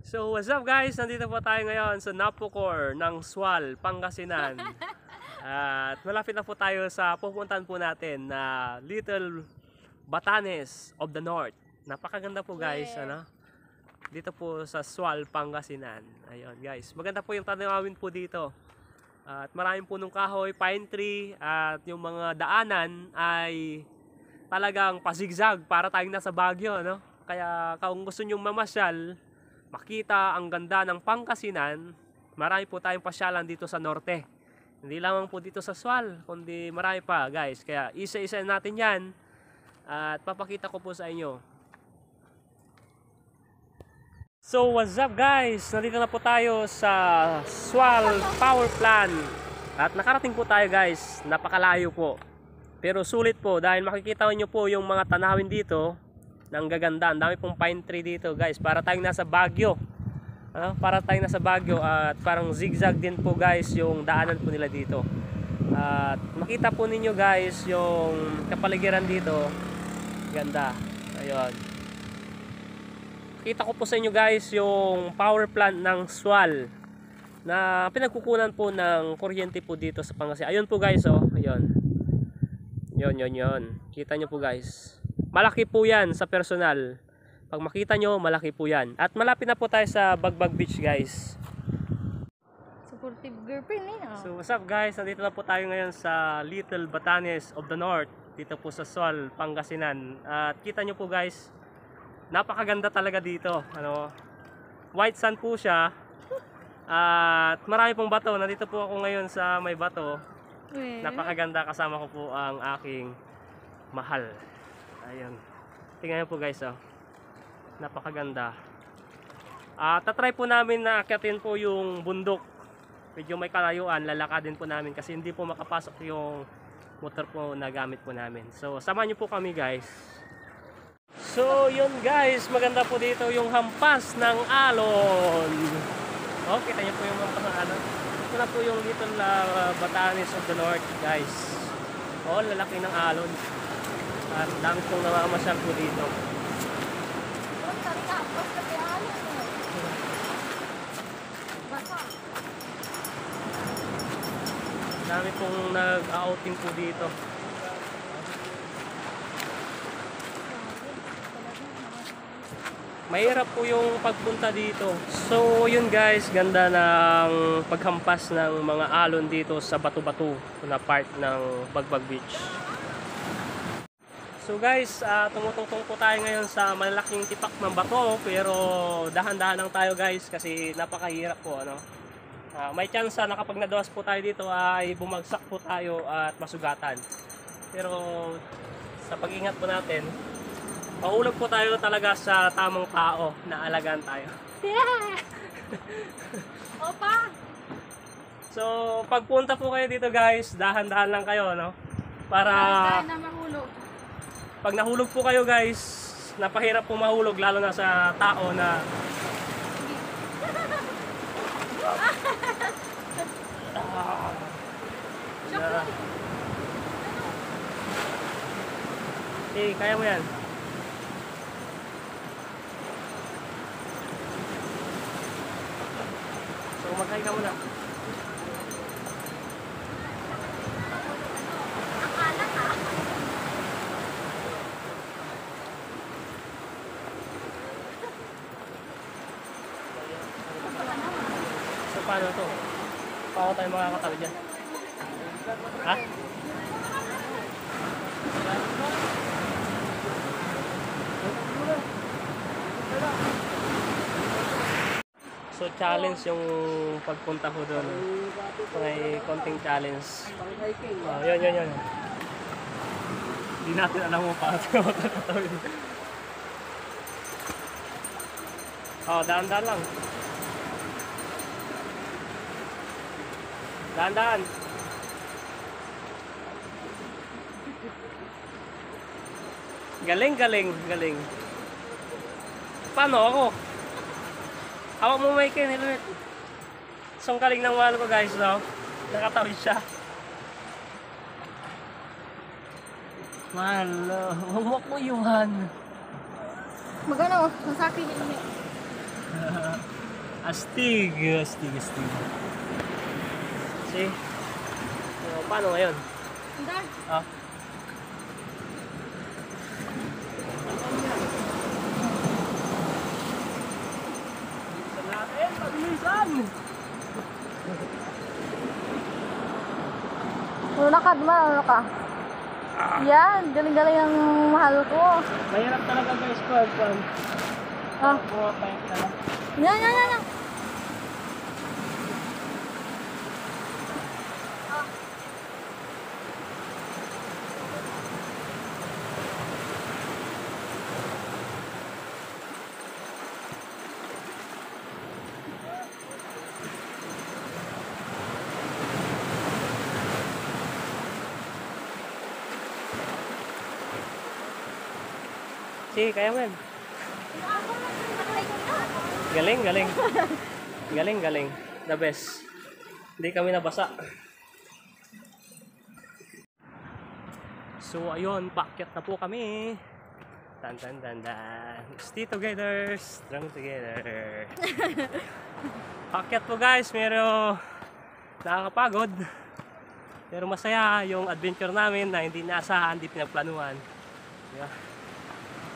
So what's up guys? Nandito po tayo ngayon sa Napocor ng Sual, Pangasinan. At malapit na po tayo sa pupuntahan po natin na Little Batanes of the North. Napakaganda po guys, ano? Dito po sa Sual, Pangasinan. Ayun guys, maganda po yung tanawin po dito. At maraming punong kahoy, pine tree, at yung mga daanan ay talagang pasigzag para tayong nasa Baguio, no? Kaya kung gusto nyong mamasyal, makita ang ganda ng Pangasinan, marami po tayong pasyalan dito sa norte. Hindi lamang po dito sa Sual, kundi marami pa guys. Kaya isa-isa natin yan at papakita ko po sa inyo. So what's up guys? Nandito na po tayo sa Sual Power Plant. At nakarating po tayo guys, napakalayo po. Pero sulit po dahil makikita nyo po yung mga tanawin dito. Ang gaganda, ang dami pong pine tree dito guys, para tayong nasa Baguio. Para tayong nasa Baguio at parang zigzag din po guys yung daanan po nila dito. At makita po ninyo guys yung kapaligiran dito. Ganda. Ayun. Kita ko po sa inyo guys yung power plant ng Sual na pinagkukunan po ng kuryente po dito sa Pangasinan. Ayun po guys, oh. Ayun. Yon. Kita nyo po guys. Malaki po yan sa personal. Pag makita nyo, malaki po yan. At malapit na po tayo sa Bagbag Beach guys. Supportive girlfriend eh. So what's up guys? Nandito na po tayo ngayon sa Little Batanes of the North. Dito po sa Sual, Pangasinan. At kita nyo po guys, napakaganda talaga dito. White sand po siya. At marami pong bato. Nandito po ako ngayon sa may bato. Napakaganda, kasama ko po ang aking mahal. Ayun. Tingnan nyo po guys, oh. Napakaganda. Tatry po namin na akyatin po yung bundok. Medyo may kalayuan, lalakadin po namin kasi hindi po makapasok yung motor po na gamit po namin. So, samahan nyo po kami guys. So, yun guys, maganda po dito yung hampas ng alon. Oh, kita nyo po yung hampas ng alon. Ito na po yung Little Batanes of the North guys. Oh, lalaki ng alon. At dami pong namamasyal po dito. Dami pong nag-outing po dito. Mahirap po yung pagpunta dito. So yun guys, ganda ng paghampas ng mga alon dito sa bato-bato na part ng Bagbag Beach. So guys, tumutungtong po tayo ngayon sa malaking tipak ng bato, pero dahan-dahan lang tayo guys kasi napakahirap po. May chance na kapag nadawas po tayo dito ay bumagsak po tayo at masugatan. Pero sa pag-ingat po natin, mahulog po tayo talaga sa tamang tao na alagaan tayo. Yeah! Opa! So pagpunta po kayo dito guys, dahan-dahan lang kayo, no? Para na mahulog. pag nahulog po kayo guys, napahirap po mahulog lalo na sa tao na kaya mo yan. So magkaya ka muna. So paano to? Paano tayo makakatabi dyan? Ha? So challenge yung pagpunta ko doon. May konting challenge. Yun. Hindi natin alam mo paano tayo matatawid. Daan-daan lang. Daan-daan. Galing. Paano ako? Hawak mo may helmet. So ang galing ng mahal ko guys, no? Nakatawid siya. Mahal, huwag mo iwan. Magano, masakit yun. Astig. Astig. See? So, paano ngayon? Hindi. Ah. Bilisan natin! Pabilisan! Una ka, dumalo ka. Yan, galing-galing ang mahal ko. Mahirap talaga guys pag Ah. pumapayag ka lang. Yan. Sige, kaya mo yan. Galing. The best. Hindi kami nabasa. So, ayun, paakyat na po kami. Tan. Stay together, strong together. Paakyat po guys, pero nakakapagod. Pero masaya yung adventure namin na hindi naasahan, hindi pinagplanuhan. Yeah.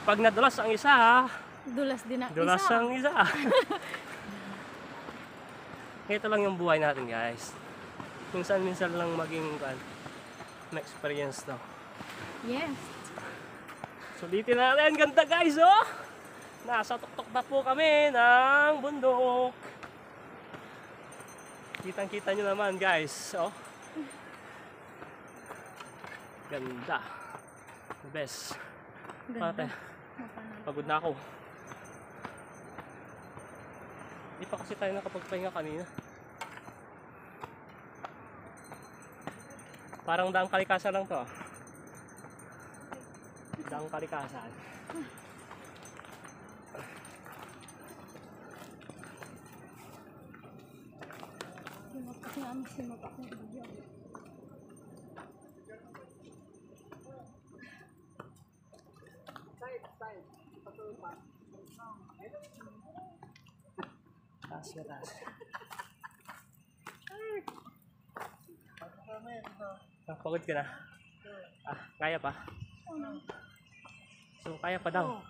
Pag nadulas ang isa, Dulas din ang dulas isa. ang isa. Ito lang yung buhay natin guys. Minsan lang maging na-experience to. Yes. Sulitin natin, ganda guys oh! Nasa tuktok na po kami ng bundok. Kitang-kita nyo naman guys oh. Ganda. The best. Pate, pagod na ako. Hindi pa kasi tayo nakapagpahinga kanina. Parang daang kalikasan lang to. Daang kalikasan. Simot ako. Taas. Pagod ka na? Kaya pa? So, kaya pa daw.